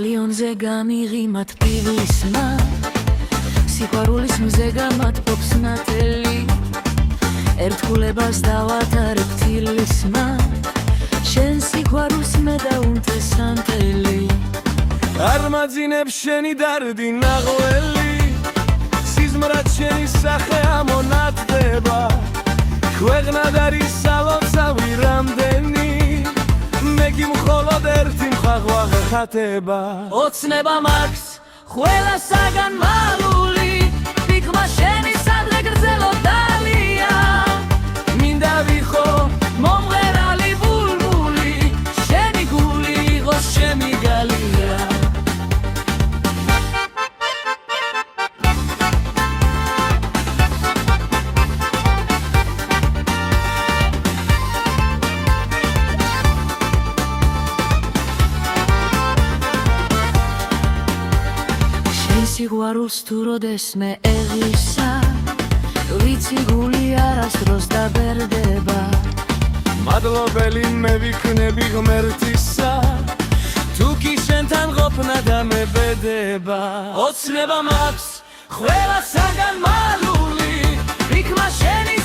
ბალიონზე გამიღიმათ პივლისმა სიყვარულის მზე გამათბობს ნათელი ერთგულებას დავატარებ თილისმა შენ სიყვარულს მე დაუნთესანთელი არ მაძინებ შენი დარდი ნაღველი სიზმრად შენი სახე ამონათდება ქვეყნად არის სალოცავი რამდენი მე კი მხოლოდ ერთი მხაღვა ხათება ოცნება მაქვს ყველასაგან მალული ვიქმა შენი სადღე გრძელო დალია მინდა ვიხო მომღერალი ბულბული შენი გული იყოს ჩემი გალია სიყვარულს თუ როდეს მე ეღისა ვიცი გული არასდროს დაბერდება მადლობელი მე ვიქნები ღმერთისა თუ კი შენთან ყოფნა დამებედება ოცნება მაქვს ყველასაგან მალული ვიქმა შენი